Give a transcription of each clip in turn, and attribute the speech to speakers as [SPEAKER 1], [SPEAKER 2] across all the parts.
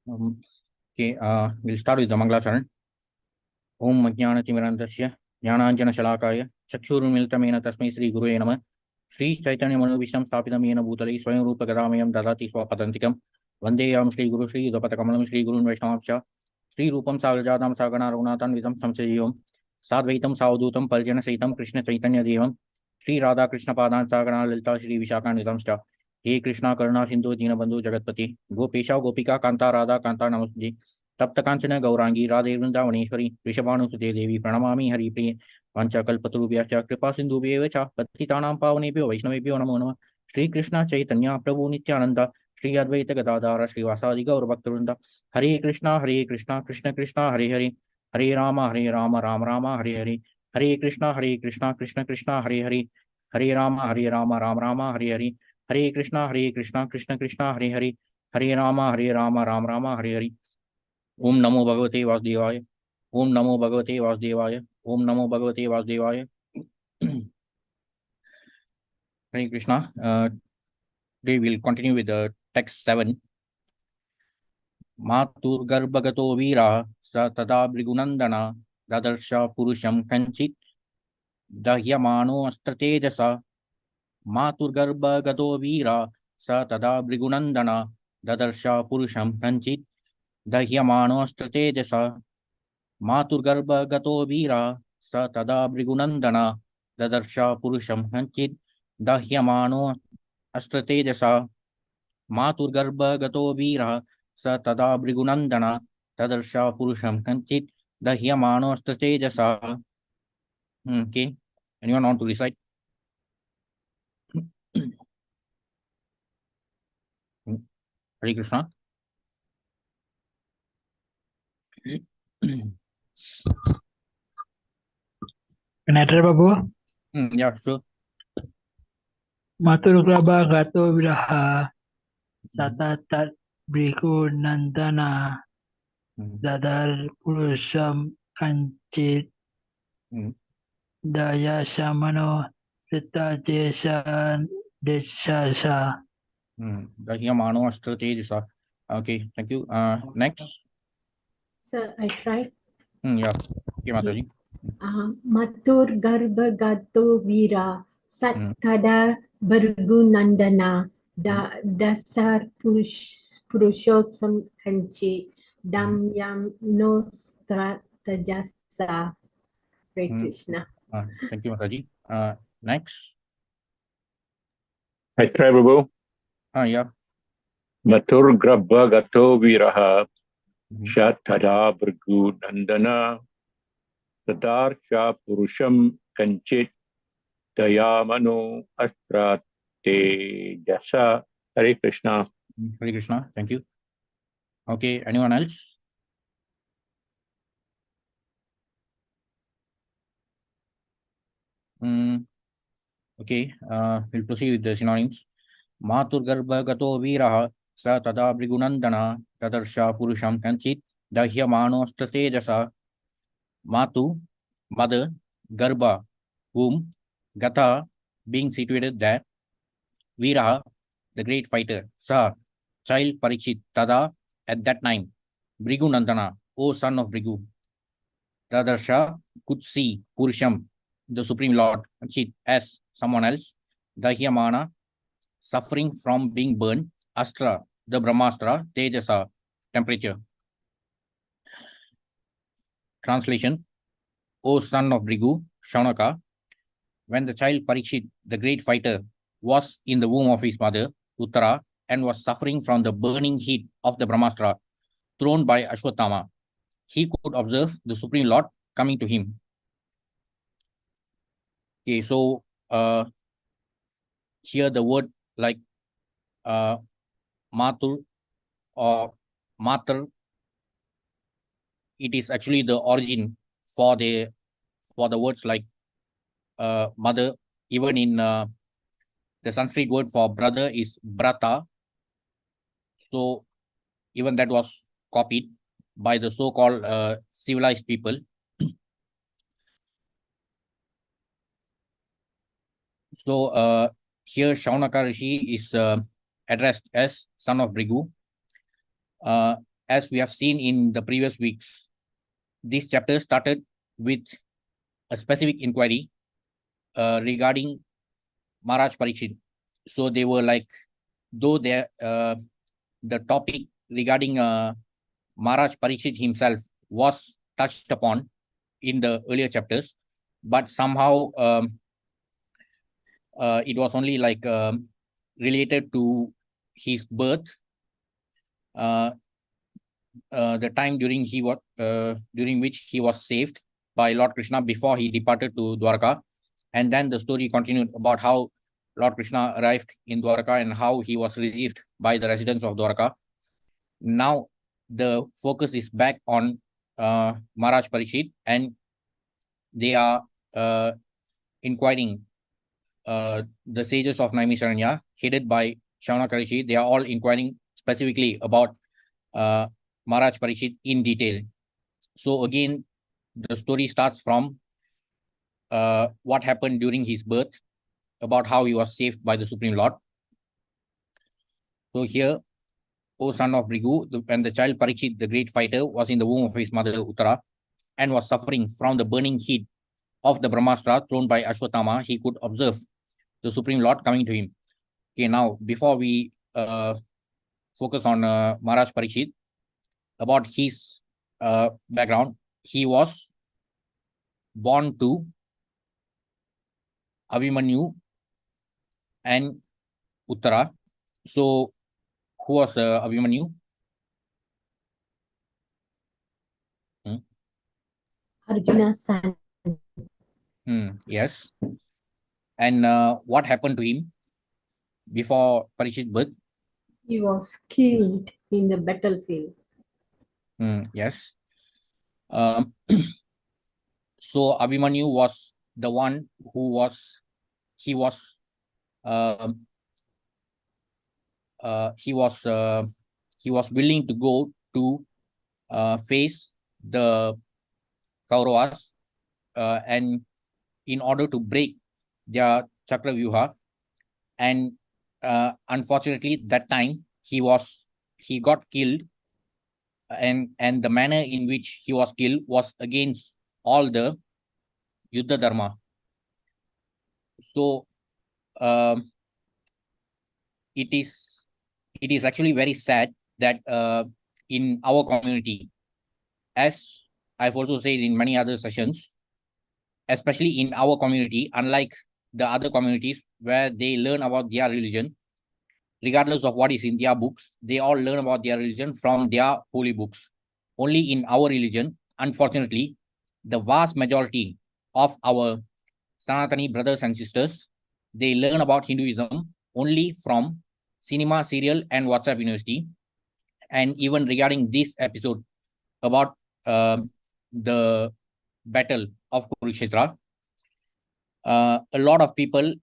[SPEAKER 1] Okay, we'll start with the Mangala Charan. Om Ajnanatimirandasya Jnananjana Shalakaya Chakshurumiltamena Tasmai Sri Gurue Namah Sri Chaitanya Manobisham Sthapitam Yena Bhutale Swayam Rupa Gadamayam Dadati Swapadantikam Vandeyam Sri Guru Sri Udapatakamanam Sri Gurun Vaishnavapcha Sri Rupam Sagrajatam Sagana Raghunathan Vidam Samsajivam Sadvaitam Saudutam Paljana Saitam Krishna Chaitanya Devam Sri Radha Krishna Padan Sagana Lalita Sri Vishaka Nidamsta He Krishna Karuna Sindhu Dinabandhu Jagatpati Gopesha Gopika Kanta Radha Kanta Namaste तप्त कांचन गौरांगी राधे वृंदावनेश्वरी ऋषभानुसुते देवी प्रणमामि हरिप्रिये वाञ्छाकल्पतरुभ्यश्च कृपा सिन्धुभ्येव च पतितानां पावनेभ्यो वैष्णवेभ्यो नमो नमः श्रीकृष्ण चैतन्य प्रभु नित्यानंद श्री अद्वैत गदाधर श्रीवासादि गौरभक्तवृंद हरे कृष्णा कृष्ण कृष्णा हरे हरे हरे राम राम राम हरे हरे हरे कृष्णा कृष्ण कृष्णा हरे हरे हरे राम राम राम हरे हरे हरे कृष्णा कृष्ण कृष्णा हरे हरे हरे राम राम राम हरे हरे ओम नमो भगवते वासुदेवाय ओम नमो भगवते वासुदेवाय ओम नमो भगवते वासुदेवाय हरे Krishna today we'll continue with the text 7 मातुर्गर्भगतो वीरा स तदा भृगुनंदना ददर्श पुरुषं कंचित दह्यमानो अस्त्रतेजसा मातुर्गर्भगतो वीरा स तदा भृगुनंदना ददर्श पुरुषं कंचित दह्यमानो अस्त्रतेजसा मातुर्गर्भगतो वीरा स तदा भृगुनंदना ददर्श पुरुषं कंचित दह्यमानो अस्त्रतेजसा मातुर्गर्भगतो वीरः स तदा भृगुनंदना ददर्श पुरुषं Kanchit दह्यमानो अस्त्रतेजसा. Okay, anyone want to recite? Hare Krishna.
[SPEAKER 2] Can I try, Babu?
[SPEAKER 1] Yeah, sure.
[SPEAKER 2] Maturgraba gato viraha satatat briku nandana dadar purusham kancit daya shamano sita jesha deshasha.
[SPEAKER 1] Dhyamano astratejasa. Okay, thank you. Next.
[SPEAKER 3] Sir, I tried.
[SPEAKER 1] Yeah. Okay, Mataji.
[SPEAKER 3] Matur Garbha Gato Vira Sattada Bargu Nandana Dasar Purushosam Kanchi Damyam No Stratajasa. Hare Krishna.
[SPEAKER 1] Thank you, Mataji. Next.
[SPEAKER 4] I try, Babu.
[SPEAKER 1] Yeah.
[SPEAKER 4] Matur grabba gato viraha shatada brgu nandana tadarsha purusham kanchit dayamano astrate jasa. Hare Krishna.
[SPEAKER 1] Hare Krishna. Thank you. Okay, anyone else? Okay, we'll proceed with the synonyms. Maturgarbhagato viraha sa tada brigunandana tadarsha purusham kanchit dahyamano astratejasa. Matu, mother, garbha, womb, gata, being situated there, viraha, the great fighter, sa, child Parikshit, tada, at that time, Brigunandana, O son of Brigu, Tadarsha, could see, Purusham, the Supreme Lord, Kanchit, as someone else, Dahyamana, suffering from being burned, Astra, the Brahmastra, Tejasa, temperature. Translation, O son of Brigu, Shaunaka, when the child Parikshit, the great fighter, was in the womb of his mother, Uttara, and was suffering from the burning heat of the Brahmastra thrown by Ashwatthama, he could observe the Supreme Lord coming to him. Okay, so here the word like Matur or Matar, it is actually the origin for the words like mother. Even in the Sanskrit word for brother is brata. So even that was copied by the so-called civilized people. So here Shaunaka Rishi is addressed as son of Brigu. as we have seen in the previous weeks, this chapter started with a specific inquiry regarding Maharaj Parikshit. So they were like, though the topic regarding Maharaj Parikshit himself was touched upon in the earlier chapters, but somehow it was only like related to his birth, the time during which he was saved by Lord Krishna before he departed to Dwarka, and then the story continued about how Lord Krishna arrived in Dwarka and how he was received by the residents of Dwarka. Now the focus is back on Maharaj Parikshit, and they are inquiring the sages of Naimisharanya, headed by Shaunakarishi. They are all inquiring specifically about Maharaj Parikshit in detail. So again, the story starts from what happened during his birth, about how he was saved by the Supreme Lord. So here, O son of Brigu, when the child Parikshit, the great fighter, was in the womb of his mother Uttara and was suffering from the burning heat of the Brahmastra thrown by Ashwatthama, he could observe the Supreme Lord coming to him. Okay, now before we focus on Maharaj Parikshit, about his background, he was born to Abhimanyu and Uttara. So who was Abhimanyu?
[SPEAKER 3] Arjuna's son.
[SPEAKER 1] Yes. And what happened to him before Parikshit's birth?
[SPEAKER 3] He was killed in the battlefield.
[SPEAKER 1] Yes. So Abhimanyu was the one who was willing to go to face the Kauravas and in order to break their Chakravyuha, and unfortunately that time he got killed, and the manner in which he was killed was against all the Yuddha Dharma. So it is actually very sad that in our community, as I've also said in many other sessions, especially in our community, unlike the other communities where they learn about their religion, regardless of what is in their books, they all learn about their religion from their holy books. Only in our religion, unfortunately, the vast majority of our Sanatani brothers and sisters, they learn about Hinduism only from cinema, serial, and WhatsApp University. And even regarding this episode about the battle of Kurukshetra, a lot of people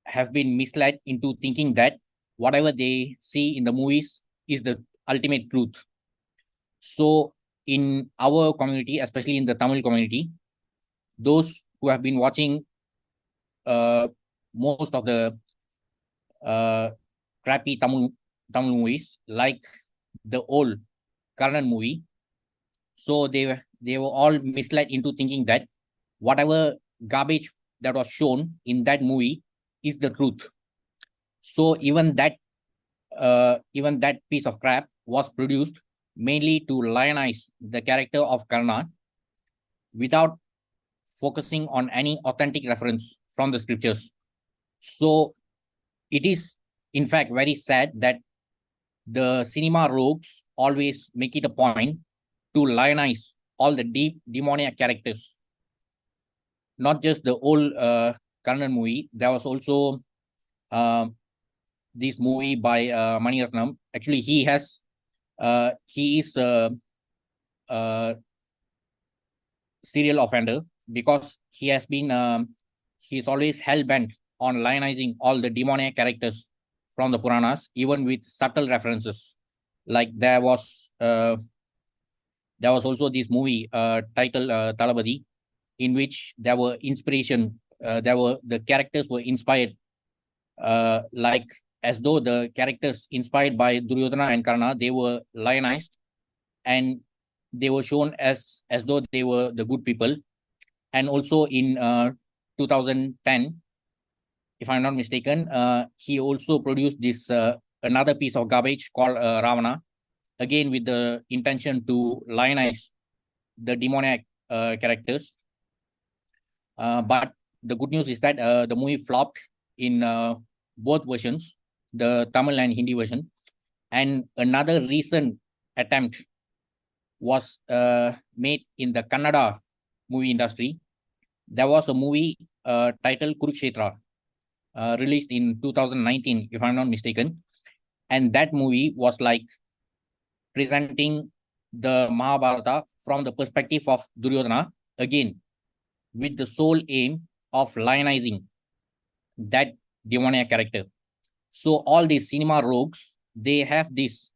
[SPEAKER 1] have been misled into thinking that whatever they see in the movies is the ultimate truth. So in our community, especially in the Tamil community, those who have been watching most of the crappy Tamil movies, like the old Karnan movie, so they were all misled into thinking that whatever garbage that was shown in that movie is the truth. So even that piece of crap was produced mainly to lionize the character of Karna without focusing on any authentic reference from the scriptures. So it is in fact very sad that the cinema rogues always make it a point to lionize all the deep demoniac characters. Not just the old Karnan movie, there was also this movie by Mani Ratnam. Actually, he is a serial offender because he has been he's always hell-bent on lionizing all the demoniac characters from the Puranas, even with subtle references. Like there was also this movie titled Talabadi, in which there were inspiration. The characters were inspired, like as though the characters inspired by Duryodhana and Karna, they were lionized and they were shown as though they were the good people. And also in 2010, if I'm not mistaken, he also produced this another piece of garbage called Ravana, again with the intention to lionize the demoniac characters. But the good news is that the movie flopped in both versions, the Tamil and Hindi version. And another recent attempt was made in the Kannada movie industry. There was a movie titled Kurukshetra, released in 2019, if I'm not mistaken. And that movie was like presenting the Mahabharata from the perspective of Duryodhana, again, with the sole aim of lionizing that demoniac character. So all these cinema rogues, they have this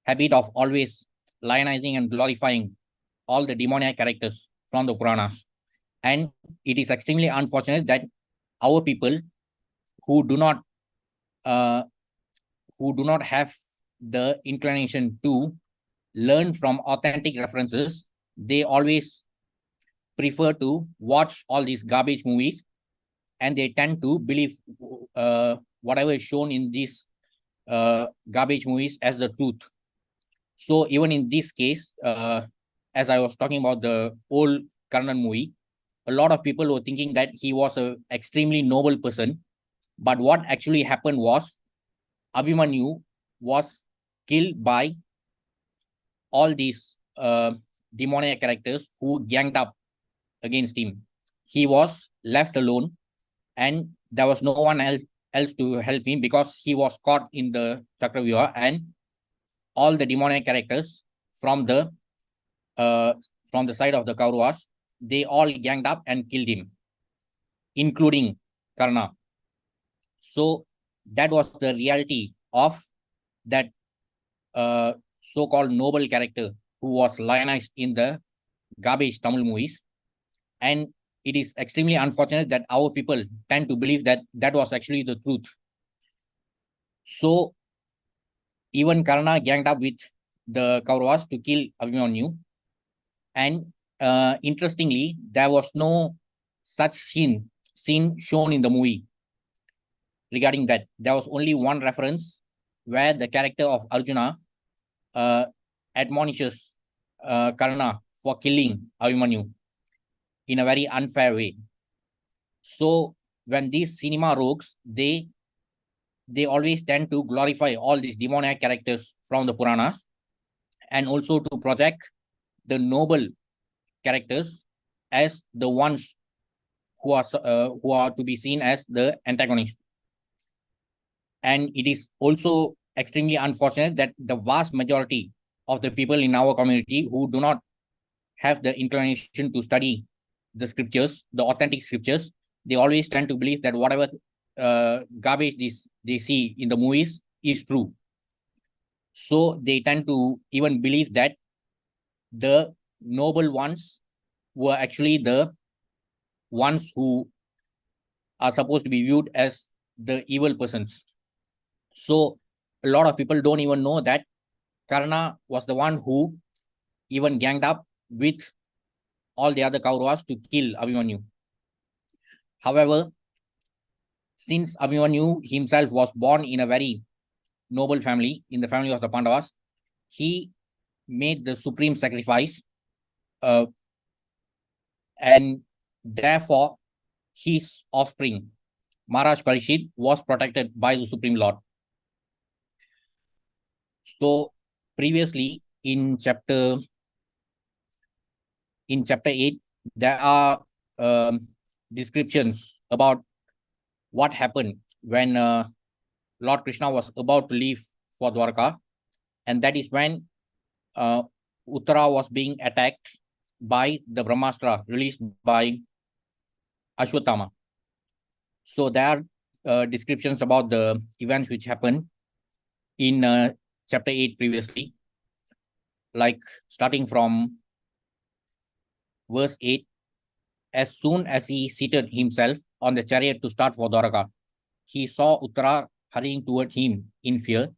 [SPEAKER 1] habit of always lionizing and glorifying all the demoniac characters from the Puranas. And it is extremely unfortunate that our people who do not have the inclination to learn from authentic references, they always prefer to watch all these garbage movies, and they tend to believe whatever is shown in these garbage movies as the truth. So even in this case, as I was talking about the old Karnan movie, a lot of people were thinking that he was an extremely noble person. But what actually happened was Abhimanyu was killed by all these demoniac characters who ganged up against him. He was left alone, and there was no one else to help him because he was caught in the Chakravyuha, and all the demoniac characters from the side of the Kauravas, they all ganged up and killed him, including Karna. So that was the reality of that so-called noble character who was lionized in the garbage Tamil movies. And it is extremely unfortunate that our people tend to believe that that was actually the truth. So even Karna ganged up with the Kauravas to kill Abhimanyu. And interestingly, there was no such scene shown in the movie regarding that. There was only one reference where the character of Arjuna admonishes Karna for killing Abhimanyu in a very unfair way. So when these cinema rogues, they always tend to glorify all these demoniac characters from the Puranas, and also to project the noble characters as the ones who are to be seen as the antagonists. And it is also extremely unfortunate that the vast majority of the people in our community who do not have the inclination to study the scriptures, the authentic scriptures, they always tend to believe that whatever garbage they see in the movies is true. So they tend to even believe that the noble ones were actually the ones who are supposed to be viewed as the evil persons. So a lot of people don't even know that Karna was the one who even ganged up with all the other Kauravas to kill Abhimanyu. However, since Abhimanyu himself was born in a very noble family, in the family of the Pandavas, he made the supreme sacrifice, and therefore his offspring, Maharaj Parikshit, was protected by the Supreme Lord. So previously in chapter 8, there are descriptions about what happened when Lord Krishna was about to leave for Dwarka, and that is when Uttara was being attacked by the Brahmastra released by Ashwatthama. So there are descriptions about the events which happened in chapter 8 previously, like starting from verse 8. As soon as he seated himself on the chariot to start for Dwaraka, he saw Uttara hurrying toward him in fear.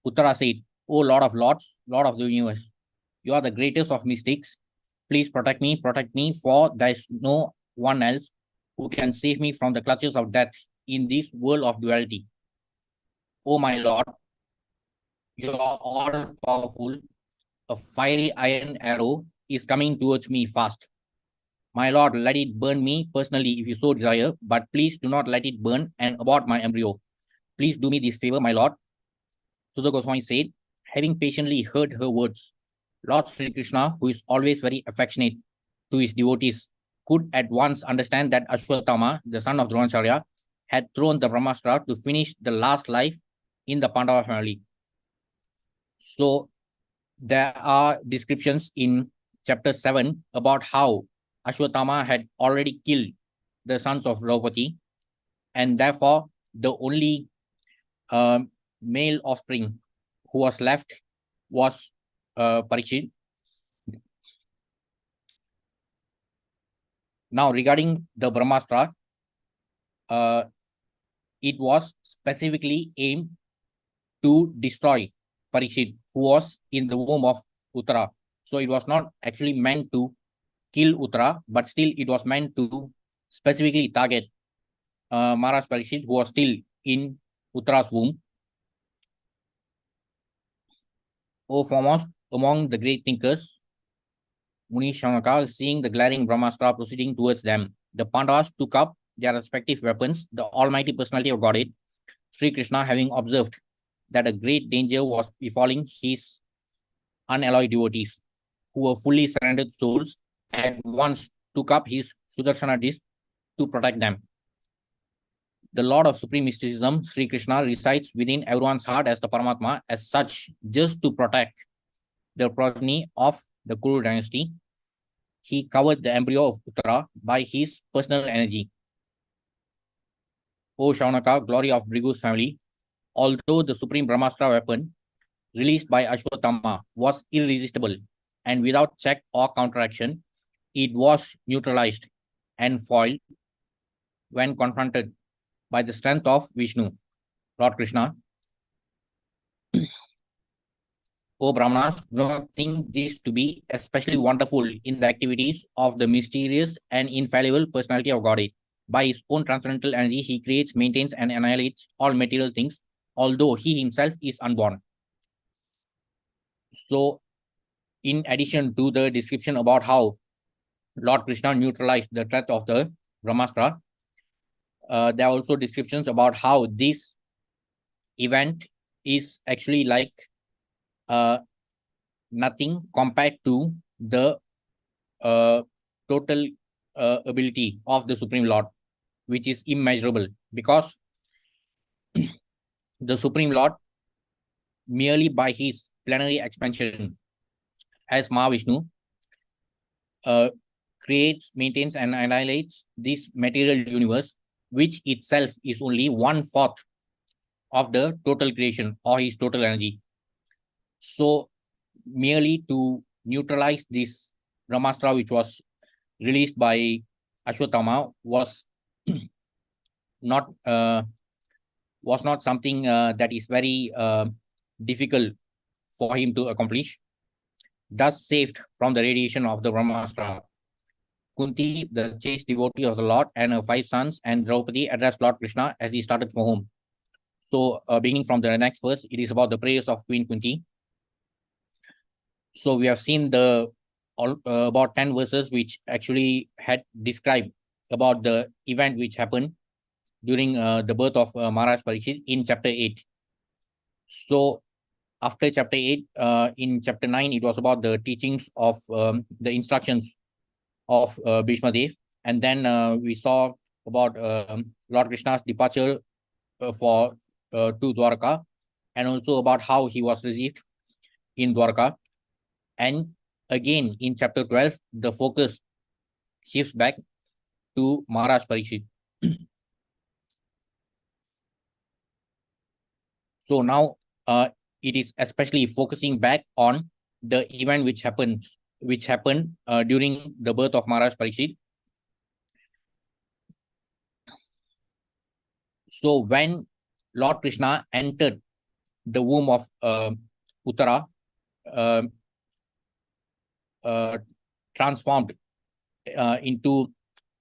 [SPEAKER 1] Uttara said, "O Lord of Lords, Lord of the universe, You are the greatest of mystics. Please protect me, for there is no one else who can save me from the clutches of death in this world of duality. Oh my Lord, you are all powerful. A fiery iron arrow is coming towards me fast. My Lord, let it burn me personally if you so desire, but please do not let it burn and abort my embryo. Please do me this favor, my Lord. Sudha Goswami said, having patiently heard her words, Lord Sri Krishna, who is always very affectionate to his devotees, could at once understand that Ashwatthama, the son of Dronacharya, had thrown the Brahmastra to finish the last life in the Pandava family. So there are descriptions in chapter 7 about how Ashwatthama had already killed the sons of Draupadi, and therefore the only male offspring who was left was Parikshit. Now, regarding the Brahmastra, it was specifically aimed to destroy Parikshit, who was in the womb of Uttara. So it was not actually meant to kill Uttara, but still it was meant to specifically target Maharaj Parikshit, who was still in Uttara's womb. Oh, foremost among the great thinkers, Muni Shaunaka, seeing the glaring Brahmastra proceeding towards them, the Pandavas took up their respective weapons. The Almighty Personality of Godhead, Sri Krishna, having observed that a great danger was befalling his unalloyed devotees, who were fully surrendered souls, at once took up his Sudarshana disc to protect them. The Lord of Supreme Mysticism, Sri Krishna, resides within everyone's heart as the Paramatma, as such, just to protect the progeny of the Kuru dynasty. He covered the embryo of Uttara by his personal energy. O Shaunaka, glory of Brigu's family, although the supreme Brahmastra weapon released by Ashwatthama was irresistible and without check or counteraction, it was neutralized and foiled when confronted by the strength of Vishnu, Lord Krishna. O Brahmanas, do not think this to be especially wonderful in the activities of the mysterious and infallible personality of Godhead. By his own transcendental energy, he creates, maintains, and annihilates all material things, although he himself is unborn. So, in addition to the description about how Lord Krishna neutralized the threat of the Brahmastra, there are also descriptions about how this event is actually like nothing compared to the total ability of the Supreme Lord, which is immeasurable, because the Supreme Lord, merely by his plenary expansion as Mahavishnu, creates, maintains, and annihilates this material universe, which itself is only 1/4 of the total creation or his total energy. So, merely to neutralize this Brahmastra, which was released by Ashwatthama, was not something that is very difficult for him to accomplish. Thus saved from the radiation of the Brahmastra, Kunti, the chaste devotee of the Lord, and her 5 sons, and Draupadi addressed Lord Krishna as he started for home. So, beginning from the next verse, it is about the prayers of Queen Kunti. So, we have seen the about 10 verses which actually had described about the event which happened during the birth of Maharaj Parikshit in chapter 8. So, after chapter 8, in chapter 9, it was about the teachings of the instructions of Bhishma Dev. And then we saw about Lord Krishna's departure to Dwarka, and also about how he was received in Dwarka. And again, in chapter 12, the focus shifts back to Maharaj Parikshit. So now it is especially focusing back on the event which happened during the birth of Maharaj Parikshit. So when Lord Krishna entered the womb of Uttara, transformed into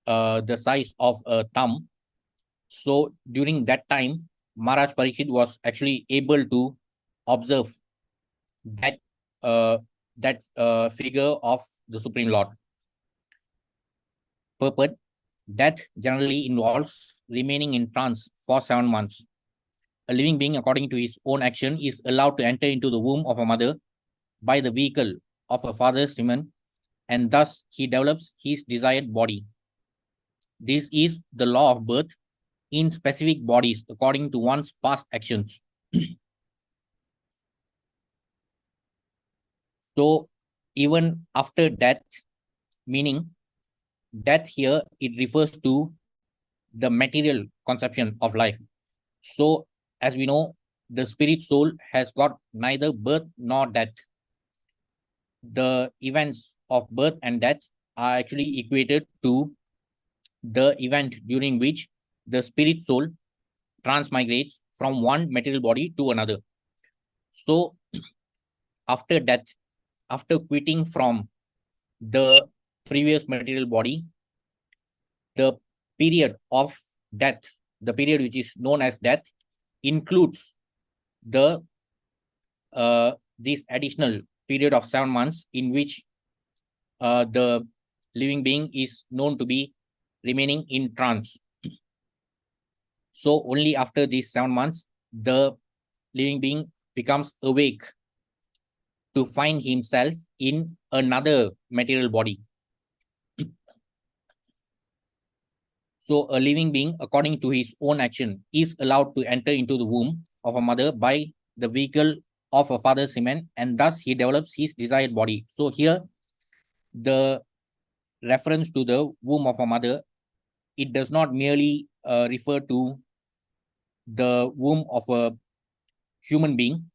[SPEAKER 1] the size of a thumb. So during that time, Maharaj Parikshit was actually able to observe that figure of the Supreme Lord. Purport: death generally involves remaining in trance for 7 months. A living being, according to his own action, is allowed to enter into the womb of a mother by the vehicle of a father's semen, and thus he develops his desired body. This is the law of birth in specific bodies according to one's past actions. So even after death, meaning death here, it refers to the material conception of life. So as we know, the spirit soul has got neither birth nor death. The events of birth and death are actually equated to the event during which the spirit soul transmigrates from one material body to another. So after death, after quitting from the previous material body, the period of death, the period which is known as death, includes the this additional period of 7 months in which the living being is known to be remaining in trance. So only after these 7 months, the living being becomes awake to find himself in another material body. So a living being, according to his own action, is allowed to enter into the womb of a mother by the vehicle of a father's semen, and thus he develops his desired body. So here, the reference to the womb of a mother, it does not merely refer to the womb of a human being.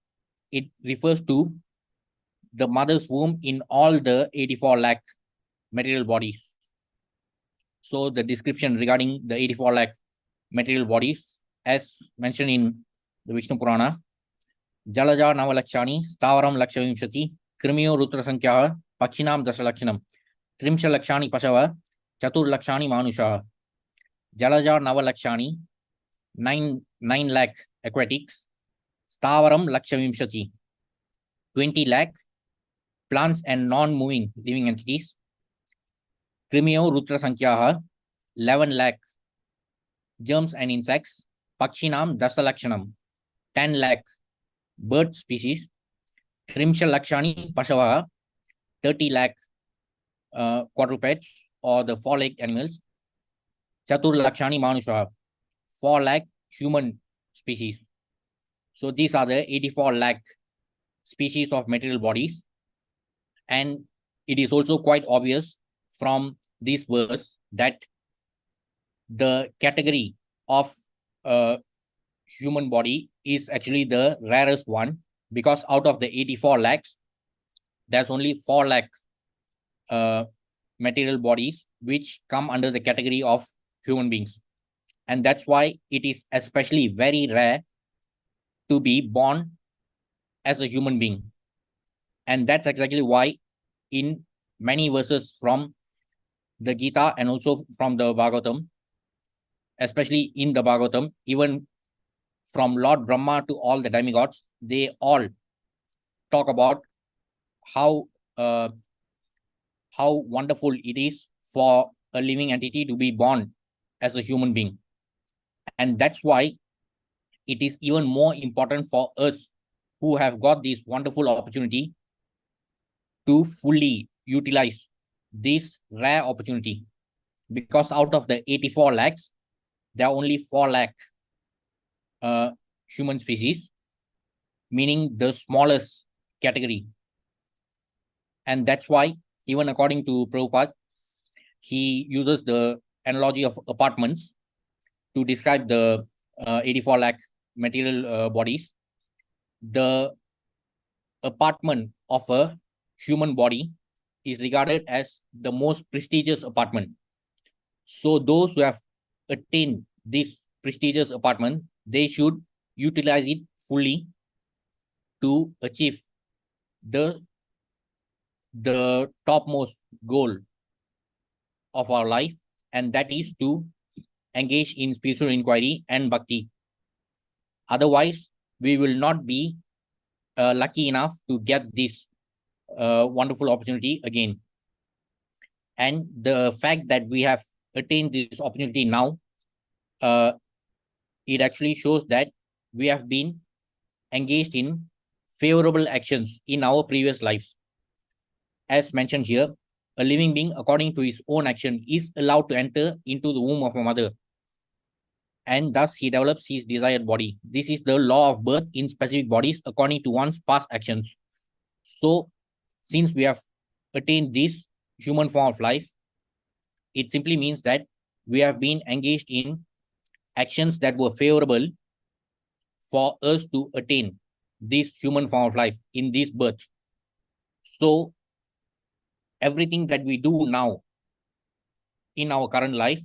[SPEAKER 1] It refers to the mother's womb in all the 84 lakh material bodies. So the description regarding the 84 lakh material bodies, as mentioned in the Vishnu Purana, Jalaja Navalakshani, Stavaram Lakshavimshati, Krimio Rutra Sankhya, Pakshinam Dasalakshanam, Trimsha Lakshani Pasava, Chatur Lakshani Manusha, Jalaja Navalakshani, 9 lakh aquatics, Stavaram Lakshavimshati, 20 lakh plants and non-moving living entities, Krimio Rutra Sankhya, 11 lakh germs and insects, Pakshinam Dasalakshanam, 10 lakh bird species, Trimsha Lakshani Pasava, 30 lakh quadrupeds or the 4-legged animals, Chatur Lakshani Manusha, 4 lakh human species. So these are the 84 lakh species of material bodies. And it is also quite obvious from this verse that the category of human body is actually the rarest one, because out of the 84 lakhs, there's only 4 lakh material bodies which come under the category of human beings. And that's why it is especially very rare to be born as a human being. And that's exactly why in many verses from the Gita and also from the Bhagavatam, especially in the Bhagavatam, even from Lord Brahma to all the demigods, they all talk about how wonderful it is for a living entity to be born as a human being. And that's why it is even more important for us who have got this wonderful opportunity to fully utilize this rare opportunity, because out of the 84 lakhs, there are only 4 lakh human species, meaning the smallest category. And that's why, even according to Prabhupada, he uses the analogy of apartments to describe the 84 lakh material bodies. The apartment of a human body is regarded as the most prestigious apartment. So those who have attained this prestigious apartment, they should utilize it fully to achieve the the topmost goal of our life, and that is to engage in spiritual inquiry and bhakti. Otherwise, we will not be lucky enough to get this wonderful opportunity again. And the fact that we have attained this opportunity now, it actually shows that we have been engaged in favorable actions in our previous lives. As mentioned here, a living being, according to his own action, is allowed to enter into the womb of a mother, and thus he develops his desired body. This is the law of birth in specific bodies according to one's past actions. So, since we have attained this human form of life, it simply means that we have been engaged in actions that were favorable for us to attain this human form of life in this birth. So, everything that we do now in our current life,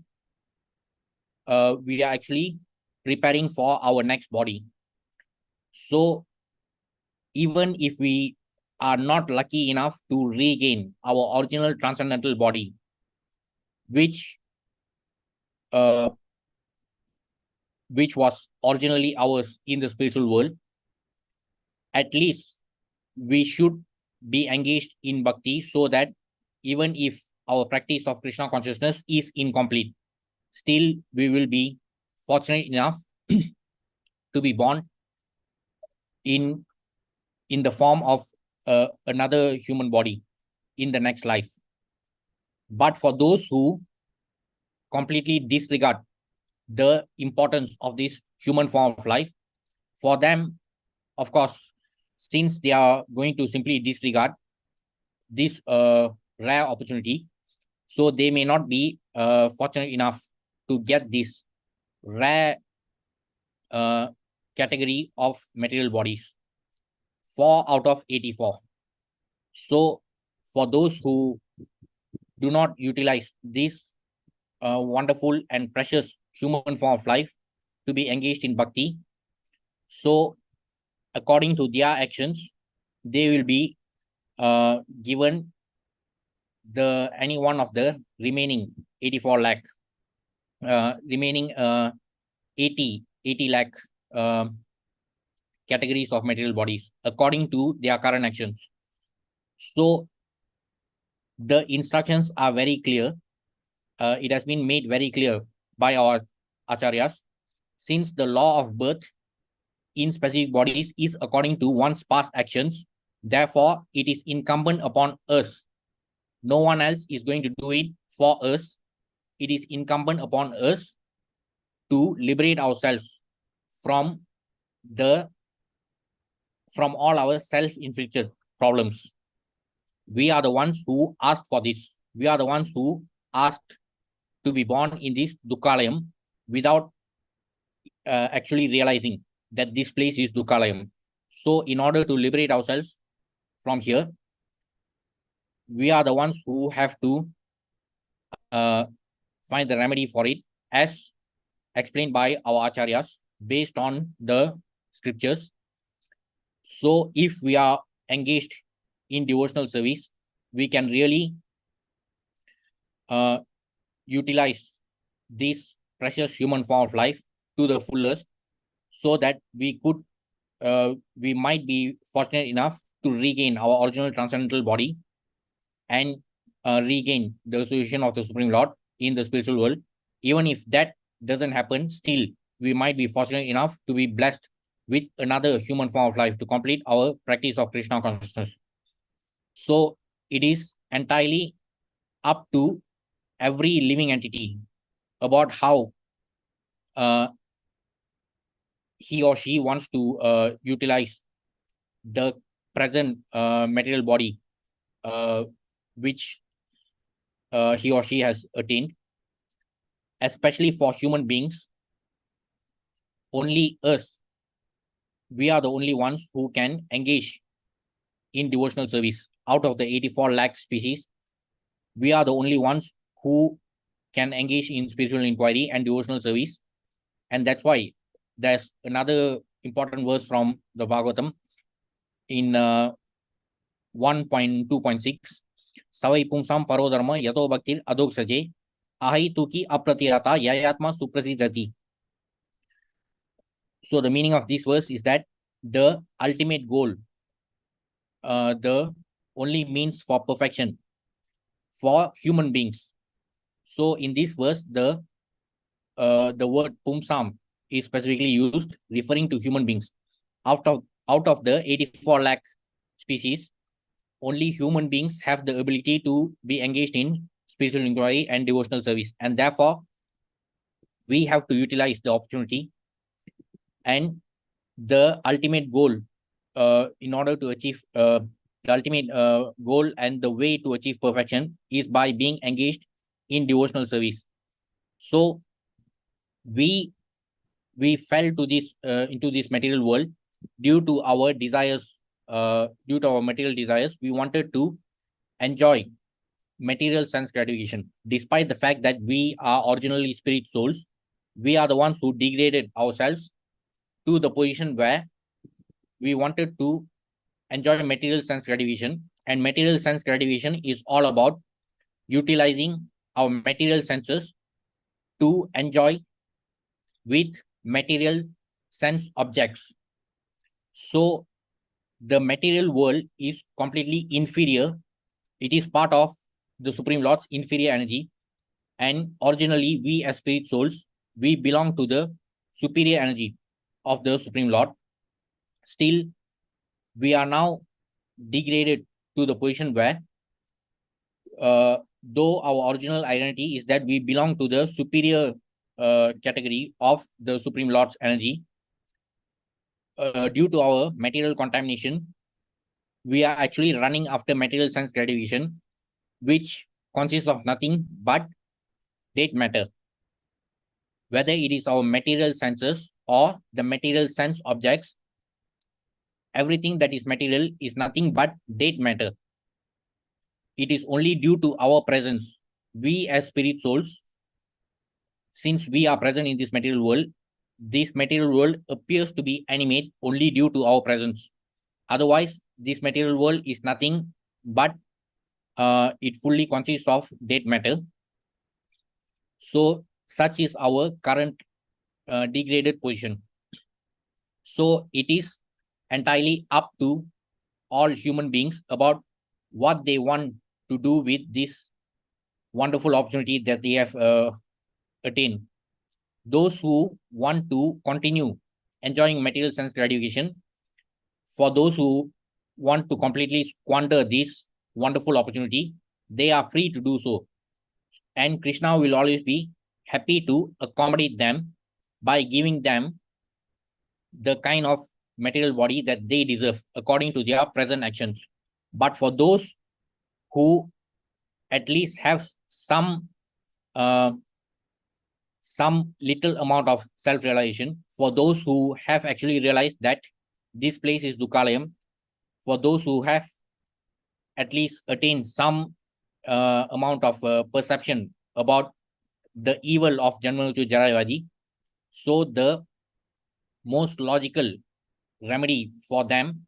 [SPEAKER 1] we are actually preparing for our next body. So, even if we are not lucky enough to regain our original transcendental body, which was originally ours in the spiritual world, at least we should be engaged in bhakti, so that even if our practice of Krishna consciousness is incomplete, still we will be fortunate enough to be born in the form of another human body in the next life. But for those who completely disregard the importance of this human form of life, for them, of course, since they are going to simply disregard this rare opportunity, so they may not be fortunate enough to get this rare category of material bodies, 4 out of 84. So for those who do not utilize this wonderful and precious human form of life to be engaged in bhakti, so according to their actions, they will be given any one of the remaining 84 lakh, remaining 80 lakh categories of material bodies according to their current actions. So the instructions are very clear. It has been made very clear by our acharyas. Since the law of birth in specific bodies is according to one's past actions, therefore it is incumbent upon us. No one else is going to do it for us. It is incumbent upon us to liberate ourselves from all our self-inflicted problems. We are the ones who asked for this. We are the ones who asked to be born in this Dukkalayam without actually realizing that this place is Dukkalayam. So in order to liberate ourselves from here, we are the ones who have to find the remedy for it, as explained by our acharyas based on the scriptures. So if we are engaged in devotional service, we can really utilize this precious human form of life to the fullest, so that we might be fortunate enough to regain our original transcendental body and regain the association of the Supreme Lord in the spiritual world. Even if that doesn't happen, still we might be fortunate enough to be blessed with another human form of life to complete our practice of Krishna consciousness. So it is entirely up to every living entity about how he or she wants to utilize the present material body which he or she has attained. Especially for human beings, only us, we are the only ones who can engage in devotional service. Out of the 84 lakh species, we are the only ones who can engage in spiritual inquiry and devotional service. And that's why there's another important verse from the Bhagavatam in 1.2.6 Savai Pumsam Parodharma Yato Bhaktir Adok Saje Ahai Tuki Apratiyata Yayatma Suprasidati. So the meaning of this verse is that the ultimate goal, the only means for perfection for human beings. So in this verse, the word Pumsam is specifically used referring to human beings. Out of the 84 lakh species, only human beings have the ability to be engaged in spiritual inquiry and devotional service, and therefore we have to utilize the opportunity. And the ultimate goal, in order to achieve the ultimate goal and the way to achieve perfection is by being engaged in devotional service. So we fell to this into this material world due to our desires, due to our material desires. We wanted to enjoy material sense gratification, despite the fact that we are originally spirit souls. We are the ones who degraded ourselves to the position where we wanted to enjoy material sense gratification. And material sense gratification is all about utilizing our material senses to enjoy with material sense objects. So the material world is completely inferior. It is part of the Supreme Lord's inferior energy. And originally, we as spirit souls, we belong to the superior energy of the Supreme Lord. Still, we are now degraded to the position where, though our original identity is that we belong to the superior category of the Supreme Lord's energy, due to our material contamination, we are actually running after material sense gratification, which consists of nothing but dead matter. Whether it is our material senses or the material sense objects, everything that is material is nothing but dead matter. It is only due to our presence. We as spirit souls, since we are present in this material world, this material world appears to be animate only due to our presence. Otherwise, this material world is nothing but it fully consists of dead matter. So such is our current degraded position. So it is entirely up to all human beings about what they want to do with this wonderful opportunity that they have attained. Those who want to continue enjoying material sense gratification, for those who want to completely squander this wonderful opportunity, they are free to do so. And Krishna will always be happy to accommodate them by giving them the kind of material body that they deserve according to their present actions. But for those who at least have some little amount of self-realization, for those who have actually realized that this place is Dukalayam, for those who have at least attained some amount of perception about the evil of Janmamrityu Jarayavadi, so the most logical remedy for them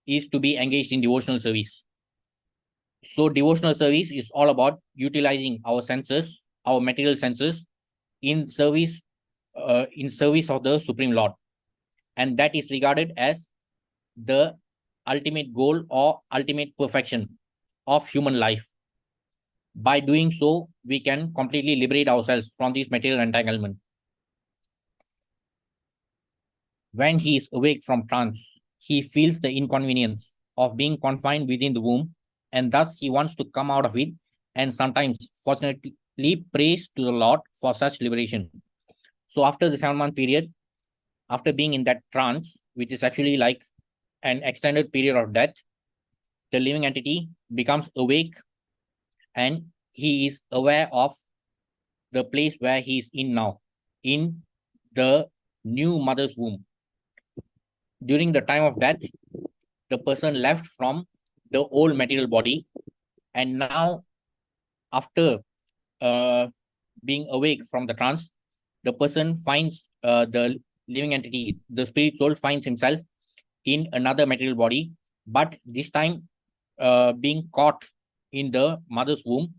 [SPEAKER 1] is to be engaged in devotional service. So devotional service is all about utilizing our senses, our material senses, in service of the Supreme Lord. And that is regarded as the ultimate goal or ultimate perfection of human life. By doing so, we can completely liberate ourselves from this material entanglement. When he is awake from trance, he feels the inconvenience of being confined within the womb, and thus he wants to come out of it, and sometimes, fortunately, prays to the Lord for such liberation. So after the 7-month period, after being in that trance, which is actually like an extended period of death, the living entity becomes awake and he is aware of the place where he is in now, in the new mother's womb. During the time of death, the person left from the old material body, and now after being awake from the trance, the person finds the living entity, the spirit soul finds himself in another material body, but this time being caught in the mother's womb.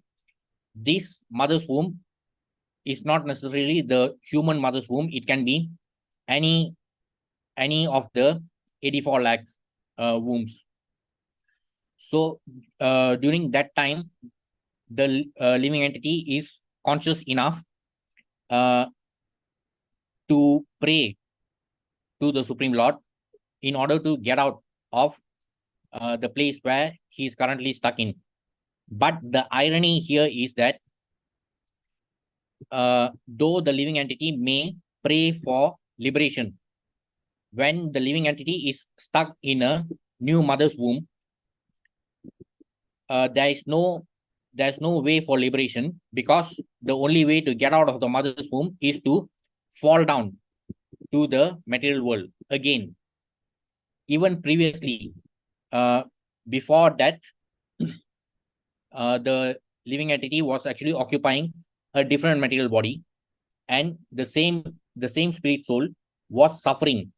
[SPEAKER 1] This mother's womb is not necessarily the human mother's womb. It can be any of the 84 lakh wombs. So during that time, the living entity is conscious enough to pray to the Supreme Lord in order to get out of the place where he is currently stuck in. But the irony here is that though the living entity may pray for liberation, when the living entity is stuck in a new mother's womb, there's no way for liberation, because the only way to get out of the mother's womb is to fall down to the material world again. Even previously, before that, the living entity was actually occupying a different material body, and the same spirit soul was suffering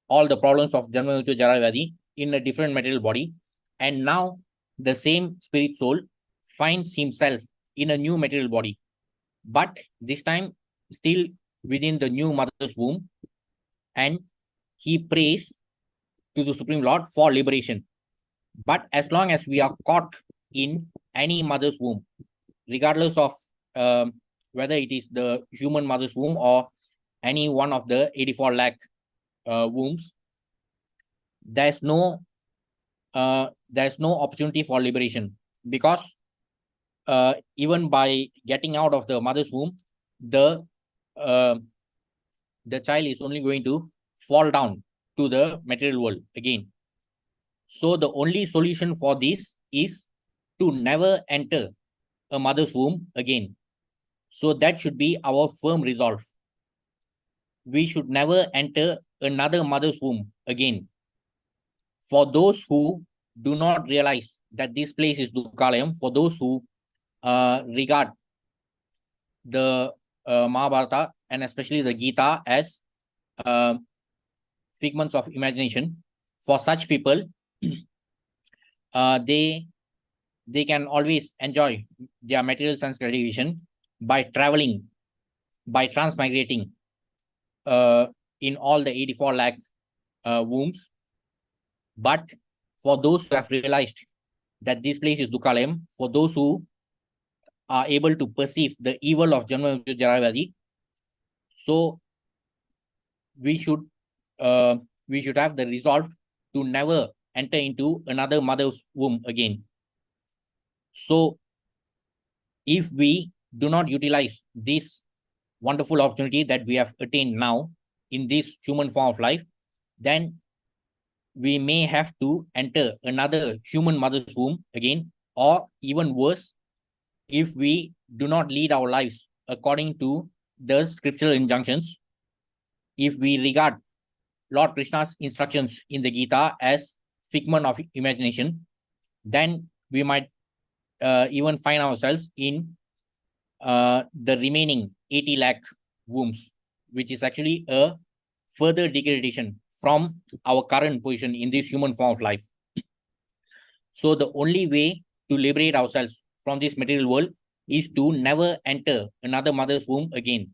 [SPEAKER 1] all the problems of Janma Mrityu Jara Vyadhi in a different material body, and now the same spirit soul finds himself in a new material body, but this time still within the new mother's womb, and he prays to the Supreme Lord for liberation. But as long as we are caught in any mother's womb, regardless of whether it is the human mother's womb or any one of the 84 lakh wombs, there's no opportunity for liberation, because even by getting out of the mother's womb, the child is only going to fall down to the material world again. So the only solution for this is to never enter a mother's womb again. So that should be our firm resolve. We should never enter another mother's womb again. For those who do not realize that this place is Dukkalayam, for those who regard the Mahabharata and especially the Gita as figments of imagination, for such people, they can always enjoy their material sense gratification by traveling, by transmigrating in all the 84 lakh wombs. But for those who have realized that this place is Dukkalayam, for those who are able to perceive the evil of Janma Mrityu Jara Vyadhi, so we should have the resolve to never enter into another mother's womb again. So if we do not utilize this wonderful opportunity that we have attained now in this human form of life, then we may have to enter another human mother's womb again, or even worse, if we do not lead our lives according to the scriptural injunctions, if we regard Lord Krishna's instructions in the Gita as figment of imagination, then we might even find ourselves in the remaining 80 lakh wombs, which is actually a further degradation from our current position in this human form of life. So the only way to liberate ourselves from this material world is to never enter another mother's womb again.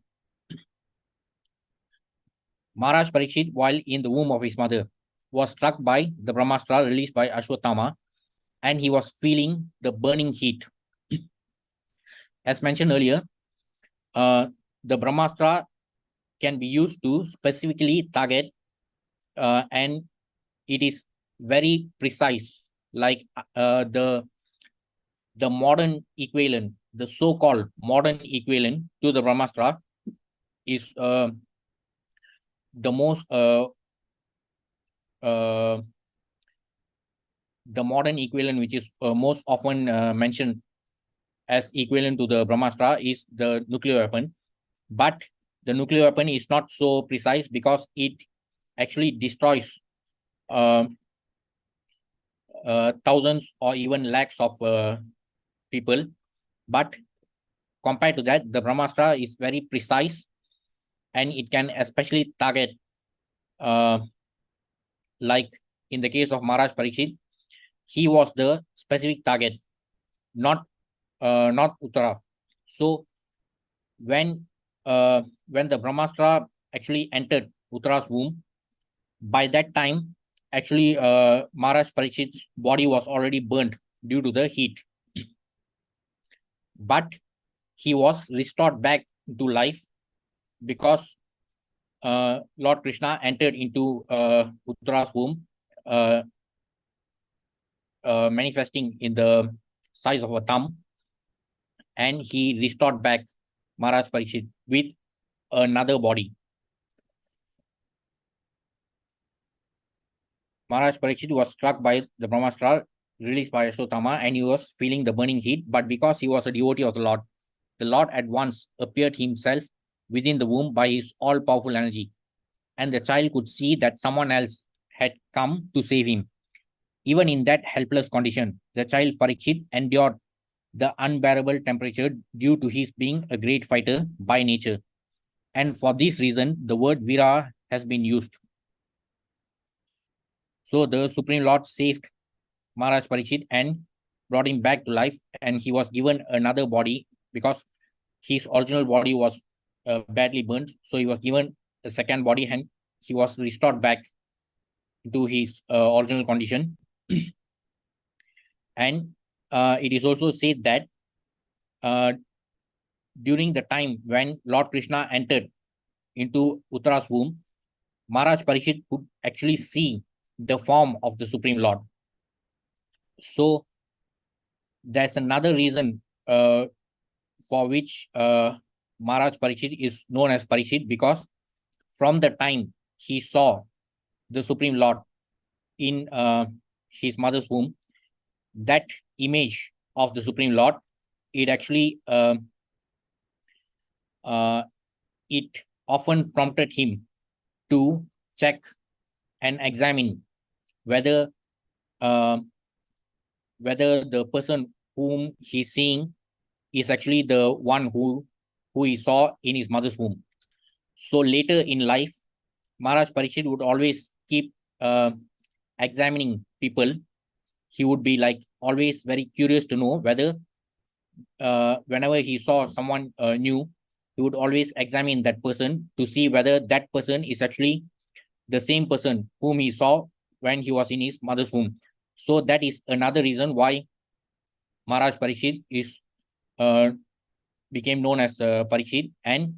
[SPEAKER 1] Maharaj Parikshit, while in the womb of his mother, was struck by the Brahmastra released by Ashwatthama, and he was feeling the burning heat. As mentioned earlier, the Brahmastra can be used to specifically target, and it is very precise, like the modern equivalent, the so-called modern equivalent to the Brahmastra is the most the modern equivalent, which is most often mentioned as equivalent to the Brahmastra, is the nuclear weapon. But the nuclear weapon is not so precise because it actually destroys thousands or even lakhs of people. But compared to that, the Brahmastra is very precise, and it can especially target, like in the case of Maharaj Parikshit, he was the specific target, not Uttara. So when the Brahmastra actually entered Uttara's womb, by that time, actually, Maharaj Parikshit's body was already burnt due to the heat. But he was restored back to life because Lord Krishna entered into Uttara's womb, manifesting in the size of a thumb, and he restored back Maharaj Parikshit with another body. Maharaj Parikshit was struck by the Brahmastra released by Ashwatthama, and he was feeling the burning heat. But because he was a devotee of the Lord at once appeared himself within the womb by his all-powerful energy, and the child could see that someone else had come to save him. Even in that helpless condition, the child Parikshit endured the unbearable temperature due to his being a great fighter by nature. And for this reason, the word Vira has been used. So the Supreme Lord saved Maharaj Parikshit and brought him back to life, and he was given another body because his original body was badly burnt. So he was given a second body and he was restored back to his original condition. And it is also said that during the time when Lord Krishna entered into Uttara's womb, Maharaj Parikshit could actually see the form of the Supreme Lord. So there's another reason for which Maharaj Parikshit is known as Parikshit, because from the time he saw the Supreme Lord in his mother's womb, that image of the Supreme Lord, it actually it often prompted him to check and examine whether the person whom he's seeing is actually the one who he saw in his mother's womb. So later in life, Maharaj Parikshit would always keep examining people. He would be like always very curious to know whether whenever he saw someone new, he would always examine that person to see whether that person is actually the same person whom he saw when he was in his mother's womb. So that is another reason why Maharaj Parikshit is became known as Parikshit. And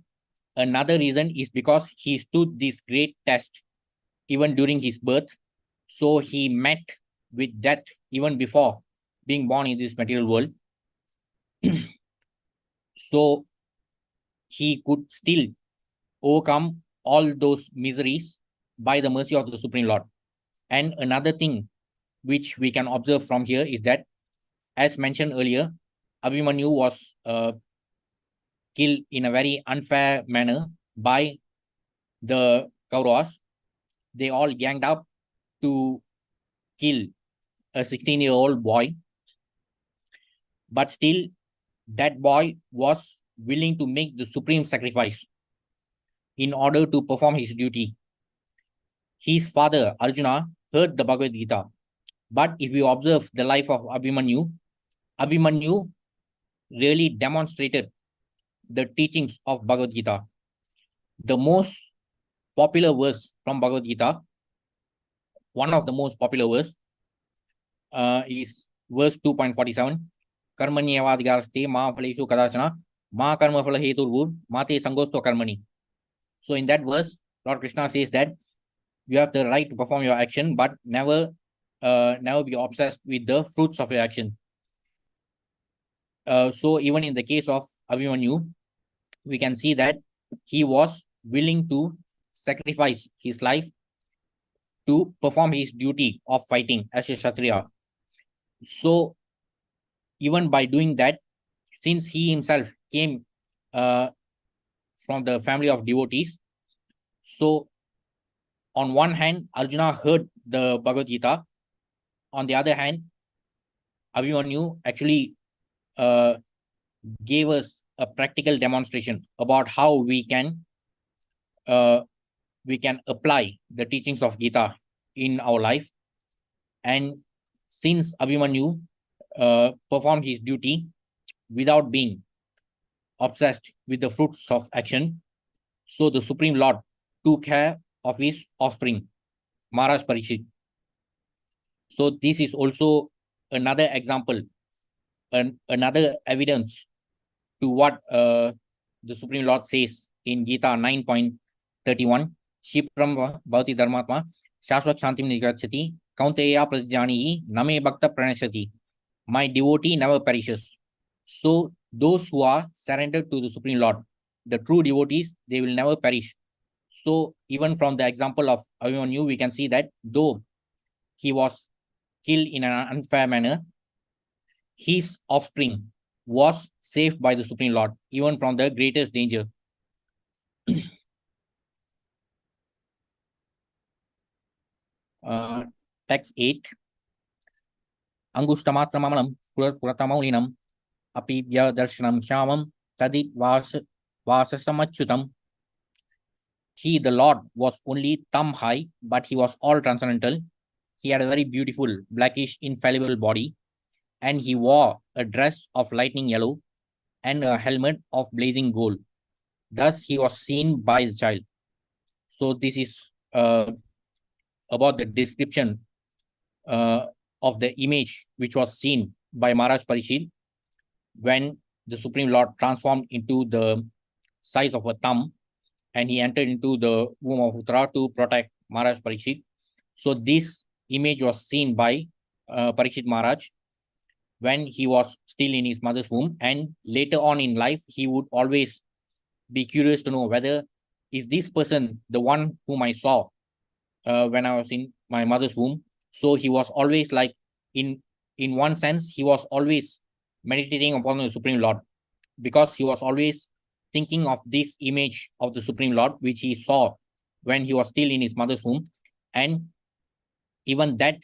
[SPEAKER 1] another reason is because he stood this great test even during his birth. So he met with death even before being born in this material world. So he could still overcome all those miseries by the mercy of the Supreme Lord. And another thing which we can observe from here is that, as mentioned earlier, Abhimanyu was killed in a very unfair manner by the Kauravas. They all ganged up to kill a 16-year-old boy. But still, that boy was willing to make the supreme sacrifice in order to perform his duty. His father, Arjuna, heard the Bhagavad Gita. But if you observe the life of Abhimanyu, Abhimanyu really demonstrated the teachings of Bhagavad Gita. The most popular verse from Bhagavad Gita, one of the most popular verse, is verse 2.47. Karmanyavadhikaraste ma phaleshu kadachana ma karma phala heturvur mate sangosto karmani. So in that verse, Lord Krishna says that you have the right to perform your action, but never be obsessed with the fruits of your action. So even in the case of Abhimanyu, we can see that he was willing to sacrifice his life to perform his duty of fighting as a Kshatriya. So even by doing that, since he himself came from the family of devotees, so on one hand, Arjuna heard the Bhagavad Gita. On the other hand, Abhimanyu actually gave us a practical demonstration about how we can apply the teachings of Gita in our life. And since Abhimanyu performed his duty without being obsessed with the fruits of action, so the Supreme Lord took care of his offspring, Maharaj Parikshit. So this is also another example, another evidence to what the Supreme Lord says in Gita 9.31. Shipram Bhavati Dharmatma Shashvat Shantim Nigrachati Kaunteya Pradjani Name Bhakta Pranashati. My devotee never perishes. So those who are surrendered to the Supreme Lord, the true devotees, they will never perish. So even from the example of Abhimanyu, we can see that though he was killed in an unfair manner, his offspring was saved by the Supreme Lord, even from the greatest danger. Text 8. Angushtamatramamalam Puratamaulinam Apidya Darshanam Shamam Tadit Vasasamachutam. He, the Lord, was only thumb high, but he was all transcendental. He had a very beautiful, blackish, infallible body, and he wore a dress of lightning yellow and a helmet of blazing gold. Thus, he was seen by the child. So, this is about the description of the image which was seen by Maharaj Parikshit when the Supreme Lord transformed into the size of a thumb and he entered into the womb of Uttara to protect Maharaj Parikshit. So this image was seen by Parikshit Maharaj when he was still in his mother's womb, and later on in life, he would always be curious to know whether is this person the one whom I saw when I was in my mother's womb. So he was always like, in one sense, he was always meditating upon the Supreme Lord, because he was always thinking of this image of the Supreme Lord, which he saw when he was still in his mother's womb. And even that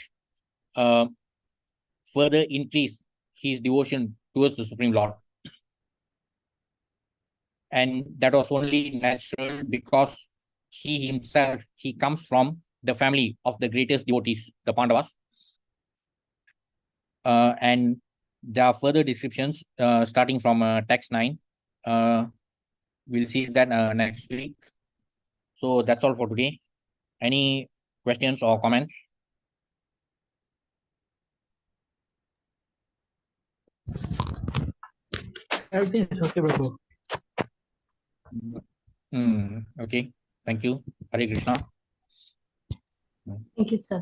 [SPEAKER 1] further increased his devotion towards the Supreme Lord. And that was only natural because he himself, he comes from the family of the greatest devotees, the Pandavas. And there are further descriptions starting from text 9. We'll see that next week. So that's all for today. Any questions or comments?
[SPEAKER 2] Everything is okay, Prabhu.
[SPEAKER 1] Okay. Thank you. Hare Krishna.
[SPEAKER 3] Thank you, sir.